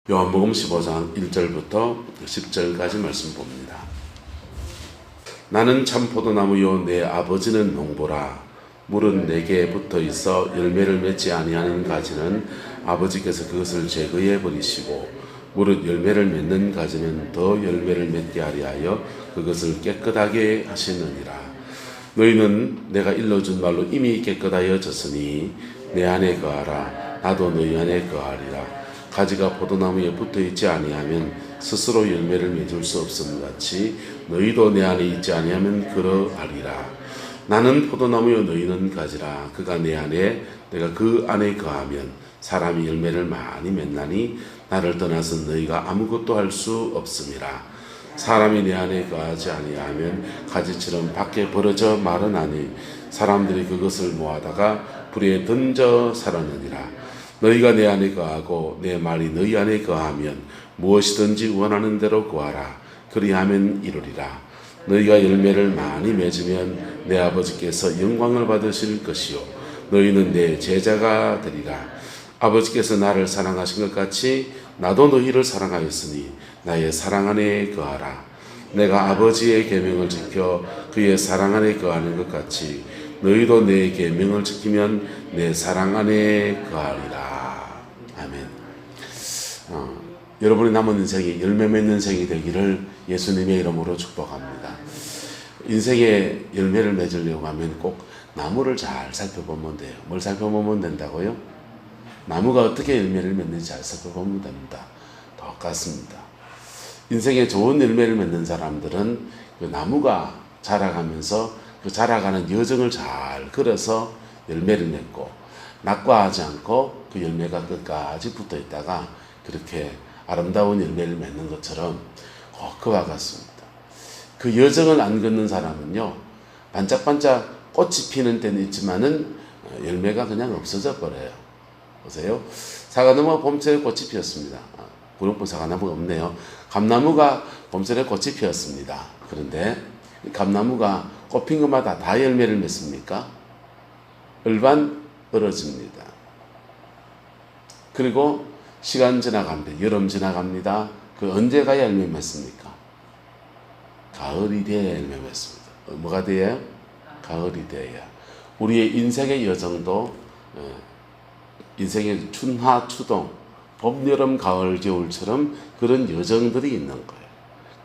요한복음 15장 1절부터 10절까지 말씀 봅니다. 나는 참 포도나무요 내 아버지는 농부라. 물은 내게 붙어 있어 열매를 맺지 아니하는 가지는 아버지께서 그것을 제거해 버리시고 물은 열매를 맺는 가지는 더 열매를 맺게 하리 하여 그것을 깨끗하게 하시느니라. 너희는 내가 일러준 말로 이미 깨끗하여졌으니 내 안에 거하라. 나도 너희 안에 거하리라. 가지가 포도나무에 붙어있지 아니하면 스스로 열매를 맺을 수 없음 같이 너희도 내 안에 있지 아니하면 그러하리라. 나는 포도나무요 너희는 가지라. 그가 내 안에 내가 그 안에 거하면 사람이 열매를 많이 맺나니 나를 떠나서 너희가 아무것도 할 수 없음이라. 사람이 내 안에 거하지 아니하면 가지처럼 밖에 벌어져 마르나니 사람들이 그것을 모아다가 불에 던져 살았느니라. 너희가 내 안에 거하고 내 말이 너희 안에 거하면 무엇이든지 원하는 대로 구하라. 그리하면 이루리라. 너희가 열매를 많이 맺으면 내 아버지께서 영광을 받으실 것이요 너희는 내 제자가 되리라. 아버지께서 나를 사랑하신 것 같이 나도 너희를 사랑하였으니 나의 사랑 안에 거하라. 내가 아버지의 계명을 지켜 그의 사랑 안에 거하는 것 같이 너희도 내 계명을 지키면 내 사랑 안에 거하리라. 아멘. 여러분의 남은 인생이 열매 맺는 인생이 되기를 예수님의 이름으로 축복합니다. 인생에 열매를 맺으려고 하면 꼭 나무를 잘 살펴보면 돼요. 뭘 살펴보면 된다고요? 나무가 어떻게 열매를 맺는지 잘 살펴보면 됩니다. 똑같습니다. 인생에 좋은 열매를 맺는 사람들은 그 나무가 자라가면서 그 자라가는 여정을 잘 걸어서 열매를 맺고 낙과하지 않고 그 열매가 끝까지 붙어 있다가 그렇게 아름다운 열매를 맺는 것처럼 꼭 그와 같습니다. 그 여정을 안 걷는 사람은요, 반짝반짝 꽃이 피는 때는 있지만은 열매가 그냥 없어져 버려요. 보세요. 사과나무가 봄철에 꽃이 피었습니다. 구룡포 사과나무가 없네요. 감나무가 봄철에 꽃이 피었습니다. 그런데 감나무가 꽃핀 것마다 다 열매를 맺습니까? 일반 떨어집니다. 그리고 시간 지나갑니다. 여름 지나갑니다. 그 언제 가야 열매 맺습니까? 가을이 돼야 열매 맺습니다. 뭐가 돼야? 가을이 돼야. 우리의 인생의 여정도 인생의 춘하 추동, 봄, 여름, 가을, 겨울처럼 그런 여정들이 있는 거예요.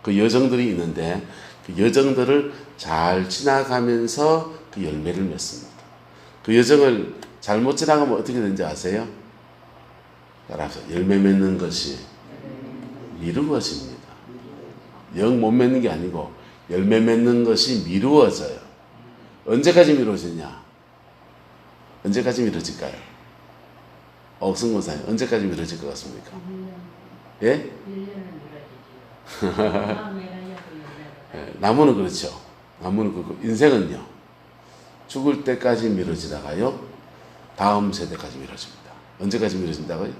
그 여정들이 있는데 그 여정들을 잘 지나가면서 그 열매를 맺습니다. 그 여정을 잘못 지나가면 어떻게 되는지 아세요? 따라서 열매 맺는 것이 미루어집니다. 영 못 맺는 게 아니고 열매 맺는 것이 미루어져요. 언제까지 미루어지냐? 언제까지 미루어질까요? 옥승권사님, 언제까지 미뤄질 것 같습니까? 예? 나무는 그렇죠. 나무는 그렇고, 인생은요, 죽을 때까지 미뤄지다가요, 다음 세대까지 미뤄집니다. 언제까지 미뤄진다고요?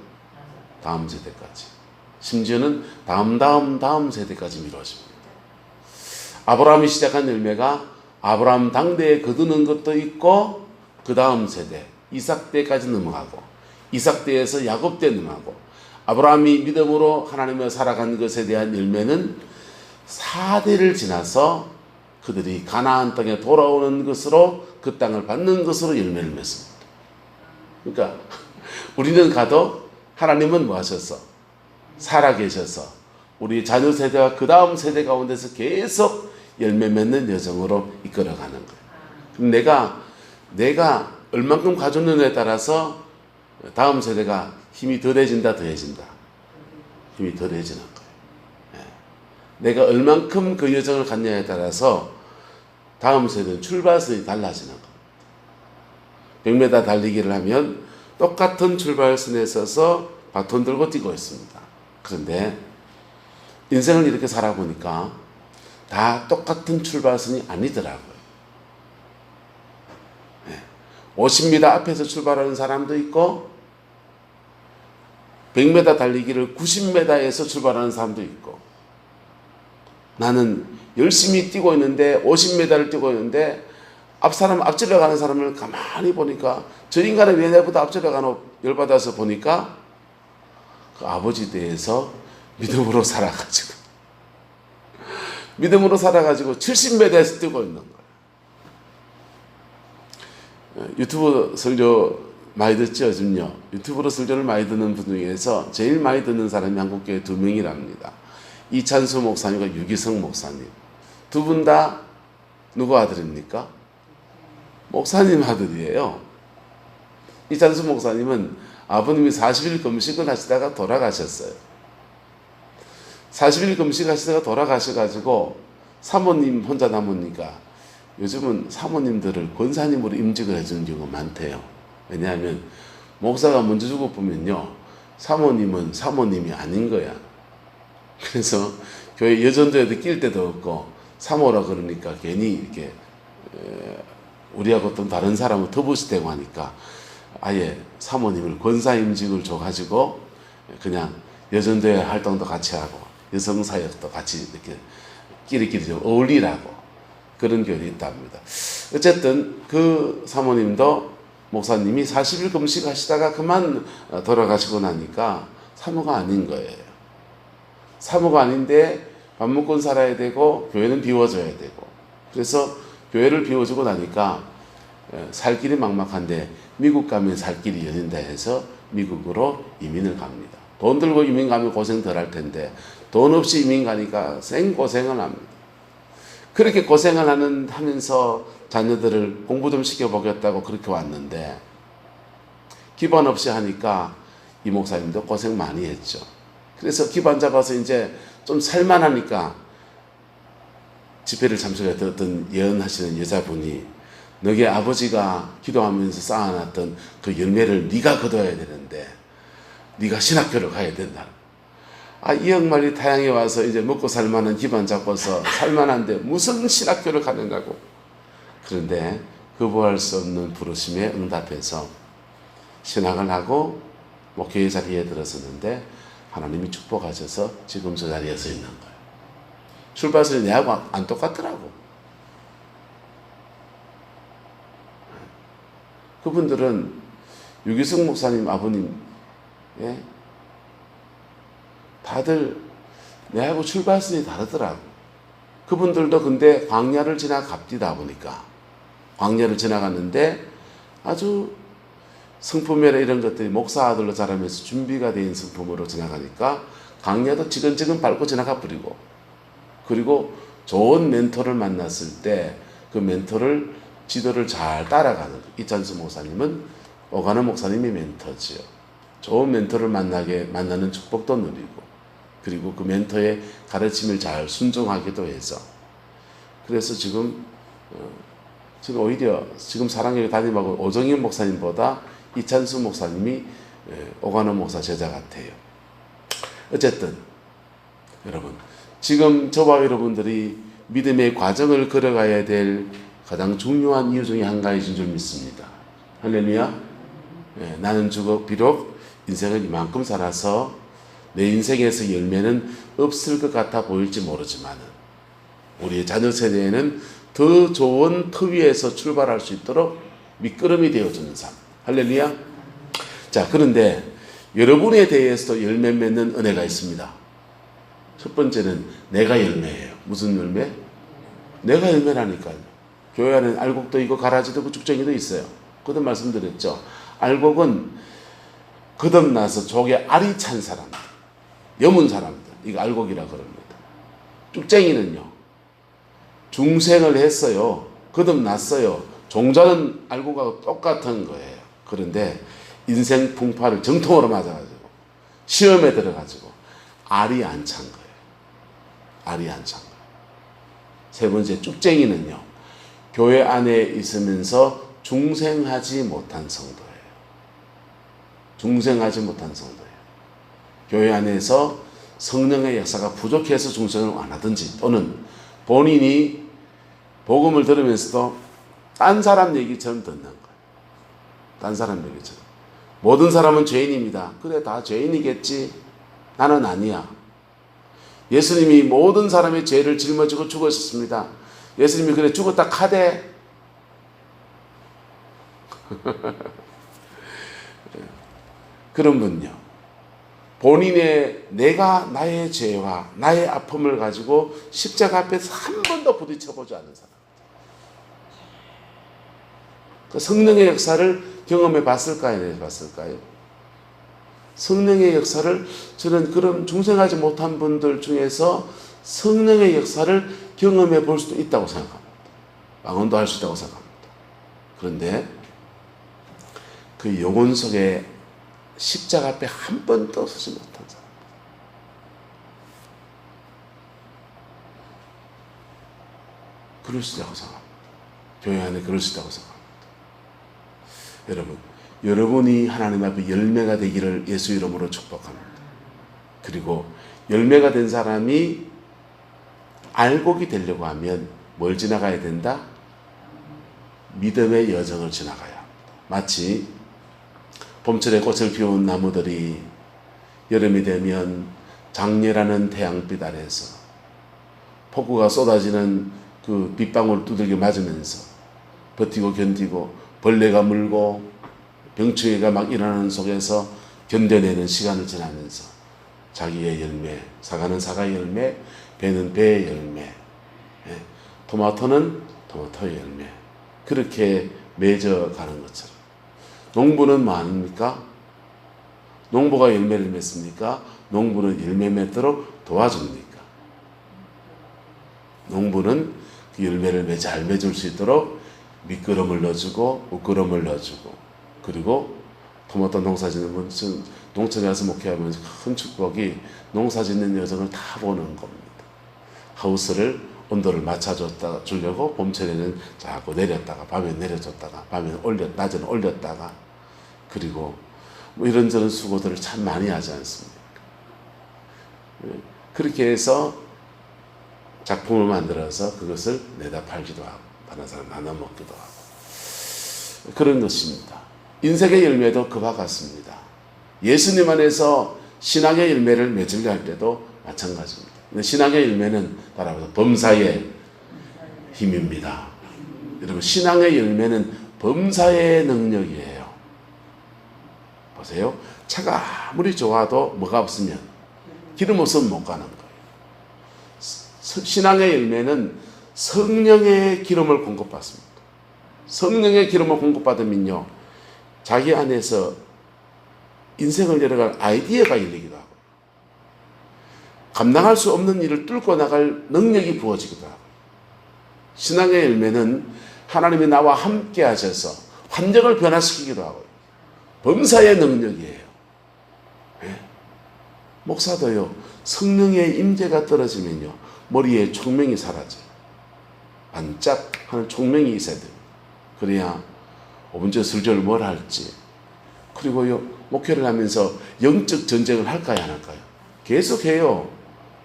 다음 세대까지. 심지어는 다음 세대까지 미뤄집니다. 아브라함이 시작한 열매가 아브라함 당대에 거두는 것도 있고, 그 다음 세대, 이삭 때까지 넘어가고, 이삭 때에서 야곱 때 넘어가고 아브라함이 믿음으로 하나님을 살아간 것에 대한 열매는 4대를 지나서 그들이 가나안 땅에 돌아오는 것으로 그 땅을 받는 것으로 열매를 맺습니다. 그러니까 우리는 가도 하나님은 뭐 하셔서 살아계셔서 우리 자녀 세대와 그 다음 세대 가운데서 계속 열매 맺는 여정으로 이끌어가는 거예요. 내가 얼만큼 가졌느냐에 따라서 다음 세대가 힘이 덜해진다, 더해진다. 힘이 덜해지는 거예요. 내가 얼만큼 그 여정을 갔냐에 따라서 다음 세대는 출발선이 달라지는 거예요. 100m 달리기를 하면 똑같은 출발선에 서서 바톤 들고 뛰고 있습니다. 그런데 인생을 이렇게 살아보니까 다 똑같은 출발선이 아니더라고요. 50m 앞에서 출발하는 사람도 있고 100m 달리기를 90m에서 출발하는 사람도 있고 나는 열심히 뛰고 있는데 50m를 뛰고 있는데 앞질러 가는 사람을 가만히 보니까 저 인간은 왜 내보다 앞질러 가노 열받아서 보니까 그 아버지 대해서 믿음으로 살아가지고 70m에서 뛰고 있는 거예요. 유튜브 설교 많이 듣죠, 요즘요. 유튜브로 설교를 많이 듣는 분 중에서 제일 많이 듣는 사람이 한국교회 2명이랍니다. 이찬수 목사님과 유기성 목사님. 두 분 다 누구 아들입니까? 목사님 아들이에요. 이찬수 목사님은 아버님이 40일 금식을 하시다가 돌아가셨어요. 40일 금식하시다가 돌아가셔가지고 사모님 혼자 남으니까 요즘은 사모님들을 권사님으로 임직을 해주는 경우가 많대요. 왜냐하면 목사가 먼저 죽어보면요, 사모님은 사모님이 아닌 거야. 그래서 교회 여전도에도 낄 데도 없고 사모라 그러니까 괜히 이렇게 우리하고 어떤 다른 사람을 터부시되고 하니까 아예 사모님을 권사 임직을 줘가지고 그냥 여전도회 활동도 같이 하고 여성사역도 같이 이렇게 끼리끼리 좀 어울리라고 그런 교회도 있답니다. 어쨌든 그 사모님도 목사님이 40일 금식 하시다가 그만 돌아가시고 나니까 사모가 아닌 거예요. 사모가 아닌데 밥 먹고 살아야 되고 교회는 비워줘야 되고, 그래서 교회를 비워주고 나니까 살 길이 막막한데 미국 가면 살 길이 열린다 해서 미국으로 이민을 갑니다. 돈 들고 이민 가면 고생 덜 할 텐데 돈 없이 이민 가니까 생고생을 합니다. 그렇게 고생을 하면서 자녀들을 공부 좀 시켜보겠다고 그렇게 왔는데 기반 없이 하니까 이 목사님도 고생 많이 했죠. 그래서 기반 잡아서 이제 좀 살만하니까 집회를 참석했던 어떤 예언하시는 여자분이 너희 아버지가 기도하면서 쌓아놨던 그 열매를 네가 거둬야 되는데 네가 신학교를 가야 된다. 이 양말이 타양에 와서 이제 먹고 살만한 기반 잡고서 살만한데 무슨 신학교를 가는가고. 그런데 거부할 수 없는 부르심에 응답해서 신학을 하고 목회의 자리에 들어섰는데 하나님이 축복하셔서 지금 저 자리에 서 있는 거예요. 출발선이 내하고 안 똑같더라고. 그분들은 유기성 목사님 아버님, 예? 다들 내하고 출발선이 다르더라고. 그분들도 근데 광야를 지나갑디다 보니까 광야를 지나갔는데 아주 성품이나 이런 것들이 목사 아들로 자라면서 준비가 된 성품으로 지나가니까 광야도 지근지근 밟고 지나가 버리고, 그리고 좋은 멘토를 만났을 때 그 멘토를 지도를 잘 따라가는 이찬수 목사님은 오가는 목사님이 멘토지요. 좋은 멘토를 만나는 축복도 누리고, 그리고 그 멘토의 가르침을 잘 순종하기도 해서, 그래서 지금 오히려 지금 사랑교회 담임하고 오정인 목사님보다 이찬수 목사님이 오가는 목사 제자 같아요. 어쨌든 여러분, 지금 저와 여러분들이 믿음의 과정을 걸어가야 될 가장 중요한 이유 중에 한 가지인 줄 믿습니다. 할렐루야. 나는 비록 인생을 이만큼 살아서 내 인생에서 열매는 없을 것 같아 보일지 모르지만 우리의 자녀 세대에는 더 좋은 터 위에서 출발할 수 있도록 밑거름이 되어주는 삶. 할렐루야. 자, 그런데 여러분에 대해서도 열매 맺는 은혜가 있습니다. 첫 번째는 내가 열매예요. 무슨 열매? 내가 열매라니까요. 교회 안에는 알곡도 있고 가라지도 있고 쭉쟁이도 있어요. 그것도 말씀드렸죠. 알곡은 거듭나서 족에 알이 찬 사람들, 여문 사람들, 이거 알곡이라 그럽니다. 쭉쟁이는요, 중생을 했어요. 거듭났어요. 종자는 알곡하고 똑같은 거예요. 그런데 인생 풍파를 정통으로 맞아가지고 시험에 들어가지고 알이 안 찬 거예요. 알이 안 찬 거예요. 세 번째, 쭉쟁이는요, 교회 안에 있으면서 중생하지 못한 성도예요. 중생하지 못한 성도예요. 교회 안에서 성령의 역사가 부족해서 중생을 안 하든지, 또는 본인이 복음을 들으면서도 딴 사람 얘기처럼 듣는 거예요. 딴 사람 얘기처럼. 모든 사람은 죄인입니다. 그래, 다 죄인이겠지. 나는 아니야. 예수님이 모든 사람의 죄를 짊어지고 죽으셨습니다. 예수님이 그래 죽었다 카대. 그런 분요. 본인의 내가 나의 죄와 나의 아픔을 가지고 십자가 앞에서 한 번도 부딪혀보지 않은 사람. 그 성령의 역사를 경험해 봤을까요? 안 해봤을까요? 성령의 역사를 저는 그런 중생하지 못한 분들 중에서 성령의 역사를 경험해 볼 수도 있다고 생각합니다. 망언도 할 수 있다고 생각합니다. 그런데 그 영혼 속에 십자가 앞에 한 번도 서지 못한 사람. 그럴 수 있다고 생각합니다. 교회 안에 그럴 수 있다고 생각합니다. 여러분이 하나님 앞에 열매가 되기를 예수 이름으로 축복합니다. 그리고 열매가 된 사람이 알곡이 되려고 하면 뭘 지나가야 된다? 믿음의 여정을 지나가야 합니다. 마치 봄철에 꽃을 피운 나무들이 여름이 되면 장렬하는 태양빛 아래에서 폭우가 쏟아지는 그 빗방울 두들겨 맞으면서 버티고 견디고 벌레가 물고 병충해가 막 일어나는 속에서 견뎌내는 시간을 지나면서 자기의 열매, 사과는 사과의 열매, 배는 배의 열매, 토마토는 토마토의 열매, 그렇게 맺어가는 것처럼 농부는 뭐 아닙니까? 농부가 열매를 맺습니까? 농부는 열매 맺도록 도와줍니까? 농부는 그 열매를 잘 맺을 수 있도록 밑거름을 넣어주고 웃거름을 넣어주고, 그리고 토마토 농사 짓는 분, 농촌에 와서 목회하면서 큰 축복이 농사 짓는 여정을 다 보는 겁니다. 하우스를 온도를 맞춰줬다 주려고 봄철에는 자꾸 내렸다가 밤에 내려줬다가 밤에 낮에는 올렸다가, 그리고 뭐 이런저런 수고들을 참 많이 하지 않습니까? 그렇게 해서 작품을 만들어서 그것을 내다 팔기도 하고 다른 사람 나눠 먹기도 하고 그런 것입니다. 인생의 열매도 그와 같습니다. 예수님 안에서 신앙의 열매를 맺으려 할 때도 마찬가지입니다. 신앙의 열매는 따라서 범사의 힘입니다. 여러분, 신앙의 열매는 범사의 능력이에요. 보세요. 차가 아무리 좋아도 뭐가 없으면, 기름 없으면 못 가는 거예요. 신앙의 열매는 성령의 기름을 공급받습니다. 성령의 기름을 공급받으면요, 자기 안에서 인생을 열어갈 아이디어가 열리기도 하고, 감당할 수 없는 일을 뚫고 나갈 능력이 부어지기도 하고, 신앙의 열매는 하나님이 나와 함께 하셔서 환경을 변화시키기도 하고, 범사의 능력이에요. 네? 목사도요, 성령의 임재가 떨어지면요, 머리에 총명이 사라져요. 반짝하는 총명이 있어야 돼요. 그래야 5분째 슬절 뭘 할지, 그리고요, 목회를 하면서 영적 전쟁을 할까요, 안 할까요? 계속해요.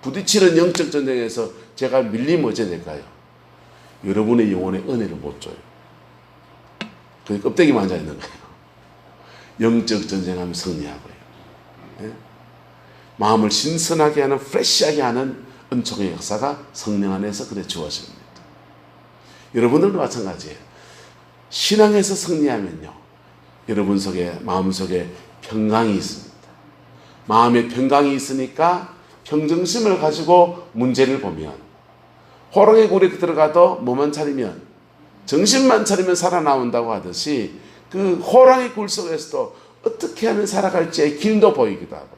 부딪히는 영적 전쟁에서 제가 밀리면 어찌 될까요? 여러분의 영혼의 은혜를 못 줘요. 그 껍데기만 앉아있는 거예요. 영적 전쟁하면 승리하고요. 네? 마음을 신선하게 하는, 프레시하게 하는 은총의 역사가 성령 안에서 그래 주어집니다. 여러분들도 마찬가지예요. 신앙에서 승리하면요, 여러분 속에, 마음 속에 평강이 있습니다. 마음에 평강이 있으니까 평정심을 가지고 문제를 보면, 호랑이 굴에 들어가도 뭐만 차리면, 정신만 차리면 살아나온다고 하듯이, 그 호랑이 굴 속에서도 어떻게 하면 살아갈지의 길도 보이기도 하고,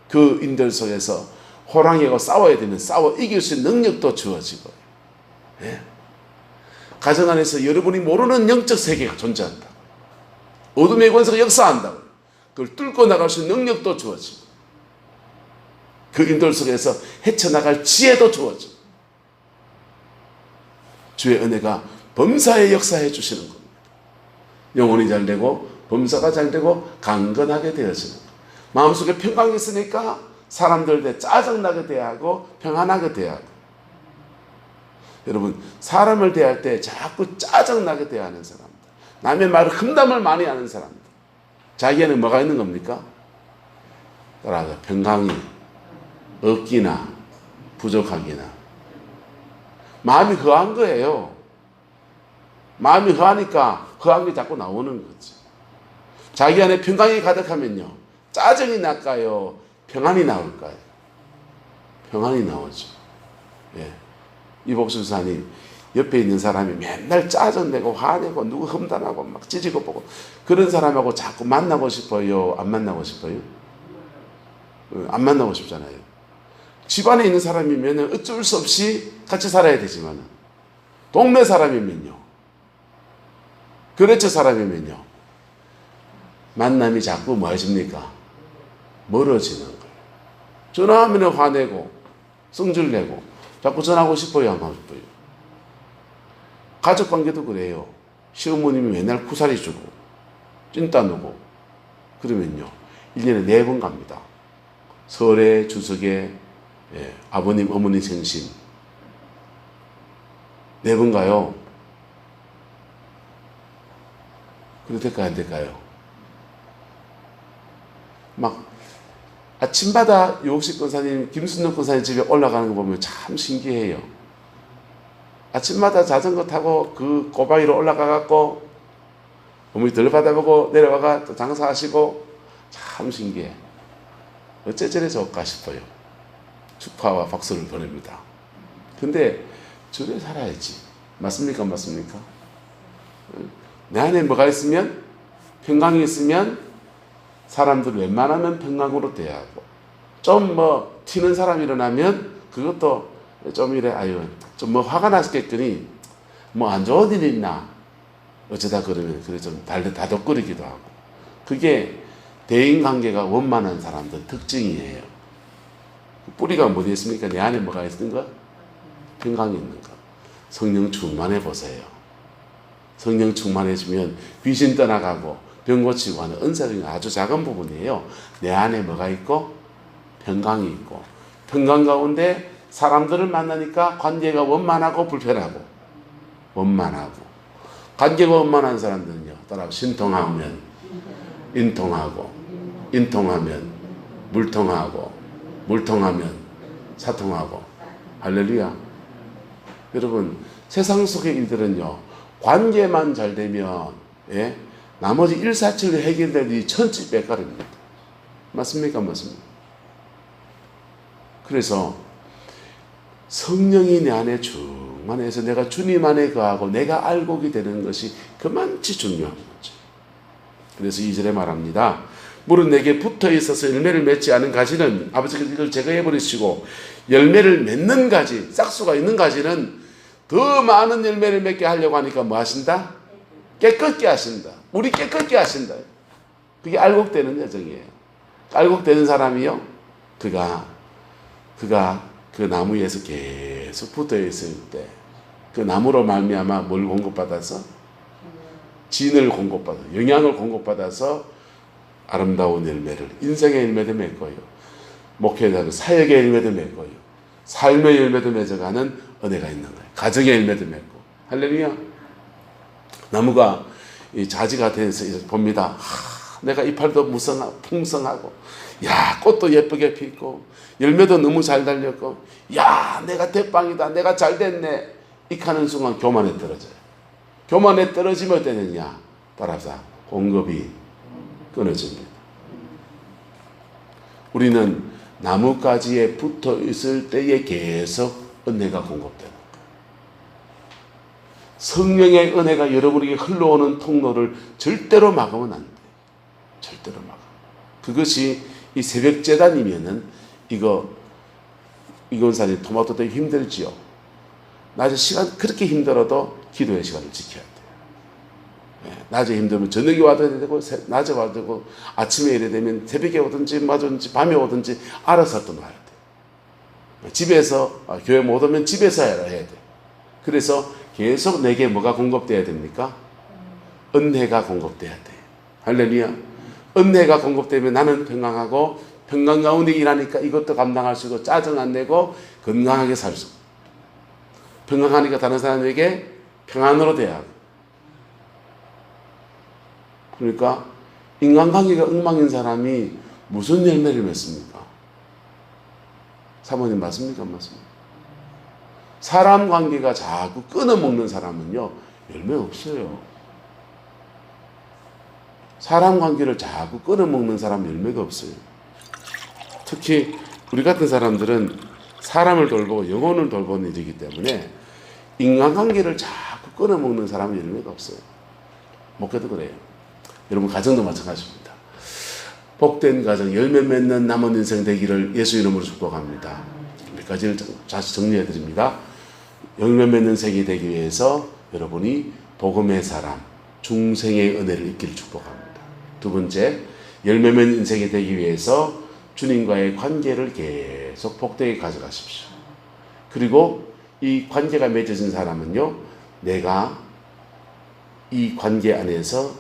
그 인들 속에서 호랑이하고 싸워야 되면 싸워 이길 수 있는 능력도 주어지고, 예? 가정 안에서 여러분이 모르는 영적 세계가 존재한다. 어둠의 권세가 역사한다고. 그걸 뚫고 나갈 수 있는 능력도 주어지고, 그 인들 속에서 헤쳐나갈 지혜도 주어지고, 주의 은혜가 범사에 역사해 주시는 겁니다. 영혼이 잘 되고 범사가 잘 되고 강건하게 되어지는 겁니다. 마음속에 평강이 있으니까 사람들 대 짜증나게 대하고 평안하게 대하고, 여러분, 사람을 대할 때 자꾸 짜증나게 대하는 사람들, 남의 말을 험담을 많이 하는 사람들, 자기에는 뭐가 있는 겁니까? 따라서 평강이 없기나 부족하기나, 마음이 허한 거예요. 마음이 허하니까 허한 게 자꾸 나오는 거지. 자기 안에 평강이 가득하면요, 짜증이 날까요? 평안이 나올까요? 평안이 나오죠. 예. 이복수 사님 옆에 있는 사람이 맨날 짜증내고 화내고 누구 험담하고 막 찌지고 보고 그런 사람하고 자꾸 만나고 싶어요? 안 만나고 싶어요? 안 만나고 싶잖아요. 집안에 있는 사람이면 어쩔 수 없이 같이 살아야 되지만 동네 사람이면요, 거래처 사람이면요, 만남이 자꾸 뭐 하십니까? 멀어지는 거예요. 전화하면 화내고 성질내고 자꾸 전화하고 싶어요, 안 하고 싶어요? 가족관계도 그래요. 시어머님이 맨날 쿠사리 주고 찐따 누고 그러면요 1년에 4번 갑니다. 설에, 추석에, 예, 아버님 어머니 생신 4번 가요. 그래도 될까요, 안 될까요? 막 아침마다 유옥식 권사님, 김순덕 권사님 집에 올라가는 거 보면 참 신기해요. 아침마다 자전거 타고 그 고바위로 올라가갖고 어머니 덜 받아보고 내려와가 또 장사하시고 참 신기해. 어째 저래 좋을까 싶어요. 축하와 박수를 보냅니다. 근데 저래 살아야지. 맞습니까? 맞습니까? 내 안에 뭐가 있으면, 평강이 있으면 사람들 웬만하면 평강으로 대하고, 좀 뭐 튀는 사람이 일어나면 그것도 좀 이래, 아유 좀 뭐 화가 났겠거니 뭐 안 좋은 일 있나 어쩌다 그러면 그래 좀 다독거리기도 하고. 그게 대인관계가 원만한 사람들 특징이에요. 뿌리가 뭐에 있습니까? 내 안에 뭐가 있는가? 평강이 있는가? 성령 충만해 보세요. 성령 충만해지면 귀신 떠나가고 병 고치고 하는 은사적인 아주 작은 부분이에요. 내 안에 뭐가 있고 평강이 있고, 평강 가운데 사람들을 만나니까 관계가 원만하고 불편하고, 원만하고. 관계가 원만한 사람들은요, 따라 신통하면 인통하고, 인통하면 물통하고, 물통하면 사통하고. 할렐루야. 여러분, 세상 속의 일들은요, 관계만 잘 되면, 예? 나머지 일사천리 해결될 일이 천지백갈입니다. 맞습니까? 맞습니까? 그래서 성령이 내 안에 충만해서 내가 주님 안에 거하고 내가 알고게 되는 것이 그만치 중요한 거죠. 그래서 2절에 말합니다. 물은 내게 붙어 있어서 열매를 맺지 않은 가지는 아버지께서 이걸 제거해 버리시고, 열매를 맺는 가지, 싹수가 있는 가지는 더 많은 열매를 맺게 하려고 하니까 뭐 하신다? 깨끗게 하신다. 우리 깨끗게 하신다. 그게 알곡되는 여정이에요. 알곡되는 사람이요, 그가 그 나무 위에서 계속 붙어 있을 때 그 나무로 말미암아 뭘 공급받아서? 진을 공급받아, 영양을 공급받아서 아름다운 열매를, 인생의 열매도 맺고요, 목회자는 사역의 열매도 맺고요, 삶의 열매도 맺어가는 은혜가 있는 거예요. 가정의 열매도 맺고. 할렐루야. 나무가 이 자지가 돼서 봅니다. 내가 이파리도 풍성하고, 야, 꽃도 예쁘게 피고, 열매도 너무 잘 달렸고, 야, 내가 대빵이다, 내가 잘 됐네. 이카는 순간 교만에 떨어져요. 교만에 떨어지면 어떻게 되느냐? 따라서 공급이 끊어집니다. 우리는 나뭇가지에 붙어 있을 때에 계속 은혜가 공급되는 거예요. 성령의 은혜가 여러분에게 흘러오는 통로를 절대로 막으면 안 돼요. 절대로 막아. 그것이 이 새벽 재단이면은 이건사님 토마토 되게 힘들지요. 낮에 시간 그렇게 힘들어도 기도의 시간을 지켜야 돼요. 예, 낮에 힘들면 저녁에 와도 해야 되고, 낮에 와도 되고, 아침에 이래 되면 새벽에 오든지 밤에 오든지 알아서 또 놔야 돼요. 집에서 교회 못 오면 집에서 해야 돼. 그래서 계속 내게 뭐가 공급돼야 됩니까? 은혜가 공급돼야 돼. 할렐루야. 은혜가 공급되면 나는 평강하고, 평강 가운데 일하니까 이것도 감당할 수 있고, 짜증 안 내고 건강하게 살 수 있고, 평강하니까 다른 사람에게 평안으로 대하고. 그러니까 인간관계가 엉망인 사람이 무슨 열매를 맺습니까? 사모님 맞습니까? 맞습니까? 사람 관계가 자꾸 끊어먹는 사람은요, 열매 없어요. 사람 관계를 자꾸 끊어먹는 사람 열매가 없어요. 특히 우리 같은 사람들은 사람을 돌보고 영혼을 돌보는 일이기 때문에 인간관계를 자꾸 끊어먹는 사람은 열매가 없어요. 목회도 그래요. 여러분 가정도 마찬가지입니다. 복된 가정, 열매 맺는 남은 인생 되기를 예수 이름으로 축복합니다. 몇 가지를 다시 정리해 드립니다. 열매 맺는 생이 되기 위해서 여러분이 복음의 사람, 중생의 은혜를 잊기를 축복합니다. 두 번째, 열매 맺는 인생이 되기 위해서 주님과의 관계를 계속 복되게 가져가십시오. 그리고 이 관계가 맺어진 사람은요, 내가 이 관계 안에서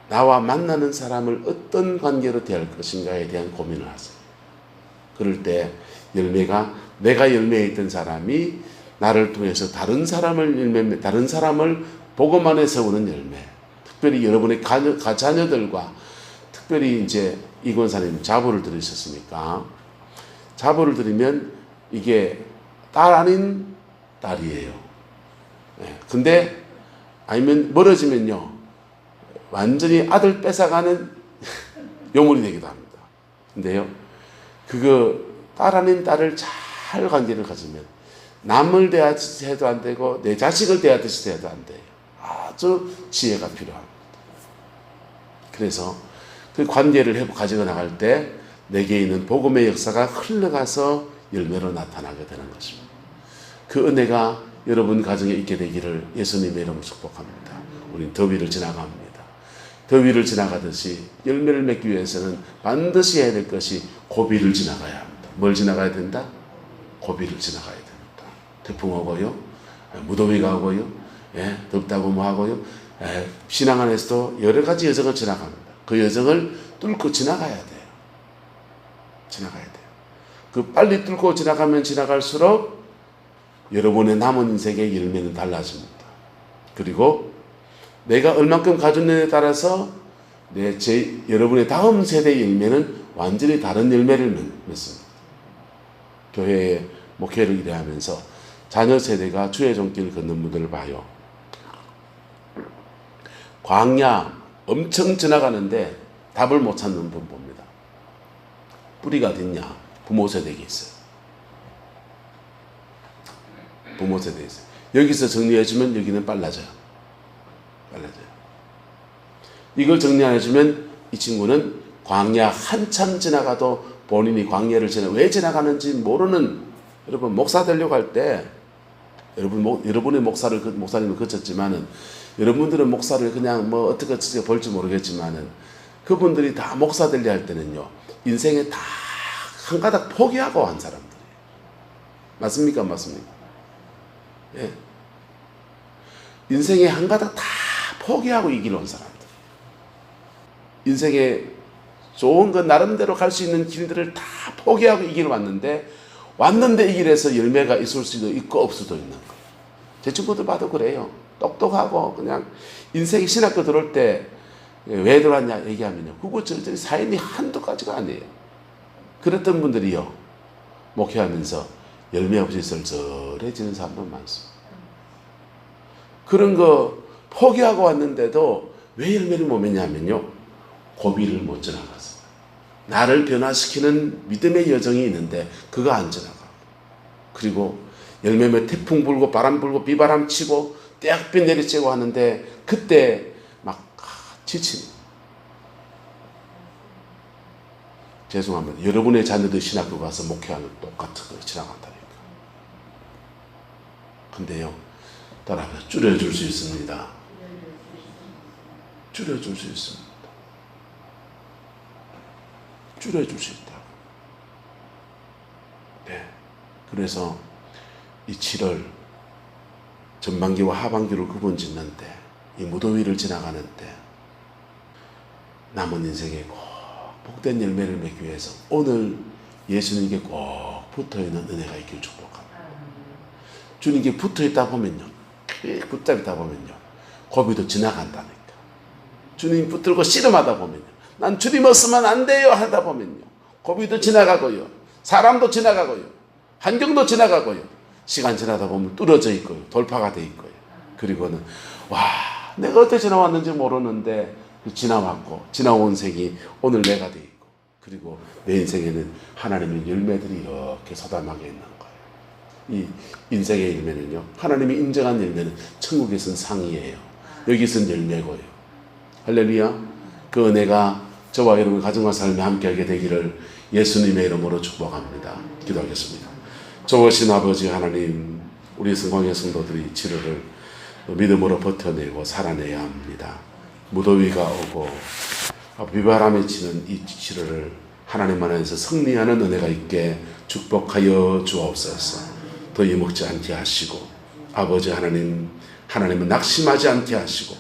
나와 만나는 사람을 어떤 관계로 대할 것인가에 대한 고민을 하세요. 그럴 때 열매가, 내가 열매에 있던 사람이 나를 통해서 다른 사람을 복음 안에 세우는 열매, 특별히 여러분의 자녀들과, 특별히 이제 이 권사님 자보를 들으셨으니까, 자보를 들으면 이게 딸 아닌 딸이에요. 네. 근데 아니면 멀어지면요, 완전히 아들 뺏어가는 요물이 되기도 합니다. 근데요, 그거 딸 아닌 딸을 잘 관계를 가지면 남을 대하듯이 해도 안 되고 내 자식을 대하듯이 해도 안 돼요. 아주 지혜가 필요합니다. 그래서 그 관계를 가지고 나갈 때 내게 있는 복음의 역사가 흘러가서 열매로 나타나게 되는 것입니다. 그 은혜가 여러분 가정에 있게 되기를 예수님의 이름으로 축복합니다. 우리는 더위를 지나갑니다. 더위를 지나가듯이 열매를 맺기 위해서는 반드시 해야 될 것이 고비를 지나가야 합니다. 뭘 지나가야 된다? 고비를 지나가야 됩니다. 태풍 오고요, 무더위가 오고요, 덥다고 뭐 하고요, 신앙 안에서도 여러 가지 여정을 지나갑니다. 그 여정을 뚫고 지나가야 돼요. 지나가야 돼요. 그 빨리 뚫고 지나가면 지나갈수록 여러분의 남은 인생의 열매는 달라집니다. 그리고 내가 얼만큼 가졌느냐에 따라서 여러분의 다음 세대의 열매는 완전히 다른 열매를 맺습니다. 교회에 목회를 일하면서 자녀 세대가 주의 손길을 걷는 분들을 봐요. 광야 엄청 지나가는데 답을 못 찾는 분 봅니다. 뿌리가 어딨냐? 부모 세대에 있어요. 부모 세대에 있어요. 여기서 정리해주면 여기는 빨라져요. 이걸 정리 안 해주면 이 친구는 광야 한참 지나가도 본인이 광야를 왜 지나가는지 모르는, 여러분 목사 되려고 할 때 여러분의 목사님을 거쳤지만은, 여러분들은 목사를 그냥 뭐 어떻게 볼지 모르겠지만은, 그분들이 다 목사 되려 할 때는요, 인생에 다 한 가닥 포기하고 한 사람들이에요. 맞습니까? 맞습니까? 예. 인생에 한 가닥 다 포기하고 이 길을 온 사람들. 인생에 좋은 것 나름대로 갈 수 있는 길들을 다 포기하고 이 길을 왔는데 이 길에서 열매가 있을 수도 있고 없을 수도 있는 거예요. 제 친구들 봐도 그래요. 똑똑하고 그냥 인생이 신학교 들어올 때 왜 들어왔냐 얘기하면요, 그거 절대 사연이 한두 가지가 아니에요. 그랬던 분들이요, 목회하면서 열매 없이 썰썰해지는 사람도 많습니다. 그런 거 포기하고 왔는데도 왜 열매를 못 맺냐면요, 고비를 못 지나가서. 나를 변화시키는 믿음의 여정이 있는데 그거 안 지나가. 그리고 열매면 태풍 불고 바람 불고 비바람 치고 떼약비 내리쬐고 하는데 그때 막 지치는. 죄송합니다. 여러분의 자녀들 신학교 가서 목회하면 똑같은 걸 지나간다니까. 근데요, 따라하면 줄여줄 수 있습니다. 줄여줄 수 있습니다. 줄여줄 수 있다. 네. 그래서 이 7월 전반기와 하반기로 구분 짓는데, 이 무더위를 지나가는 때 남은 인생에 꼭 복된 열매를 맺기 위해서 오늘 예수님께 꼭 붙어있는 은혜가 있길 축복합니다. 주님께 붙어있다 보면요, 붙잡있다 보면요, 고비도 지나간다니까. 주님 붙들고 씨름하다 보면요, 난 주님 없으면 안 돼요 하다 보면요, 고비도 지나가고요, 사람도 지나가고요, 환경도 지나가고요, 시간 지나다 보면 뚫어져 있고요, 돌파가 돼 있고요. 그리고는 내가 어떻게 지나왔는지 모르는데 지나왔고 지나온 색이 오늘 내가 돼 있고, 그리고 내 인생에는 하나님의 열매들이 이렇게 쏟아나게 있는 거예요. 이 인생의 열매는요, 하나님이 인정한 열매는 천국에서는 상이에요. 여기서는 열매고요. 할렐루야. 그 은혜가 저와 여러분 가정과 삶에 함께하게 되기를 예수님의 이름으로 축복합니다. 기도하겠습니다. 좋으신 아버지 하나님, 우리 성광의 성도들이 치료를 믿음으로 버텨내고 살아내야 합니다. 무더위가 오고 비바람에 치는 이 치료를 하나님 안에서 승리하는 은혜가 있게 축복하여 주옵소서. 더 예먹지 않게 하시고, 아버지 하나님, 하나님은 낙심하지 않게 하시고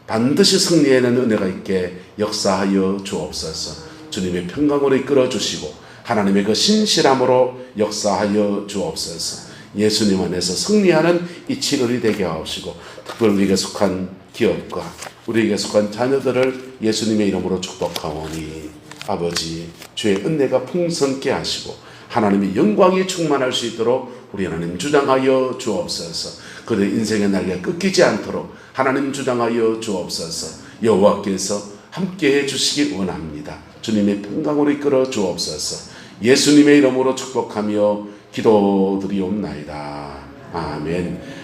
반드시 승리하는 은혜가 있게 역사하여 주옵소서. 주님의 평강으로 이끌어 주시고 하나님의 그 신실함으로 역사하여 주옵소서. 예수님 안에서 승리하는 이 7월이 되게 하옵시고, 특별히 우리에게 속한 기업과 우리에게 속한 자녀들을 예수님의 이름으로 축복하오니 아버지, 주의 은혜가 풍성케 하시고 하나님의 영광이 충만할 수 있도록 우리 하나님 주장하여 주옵소서. 그들의 인생의 날개가 꺾이지 않도록 하나님 주장하여 주옵소서. 여호와께서 함께해 주시기 원합니다. 주님의 평강으로 이끌어 주옵소서. 예수님의 이름으로 축복하며 기도드리옵나이다. 아멘.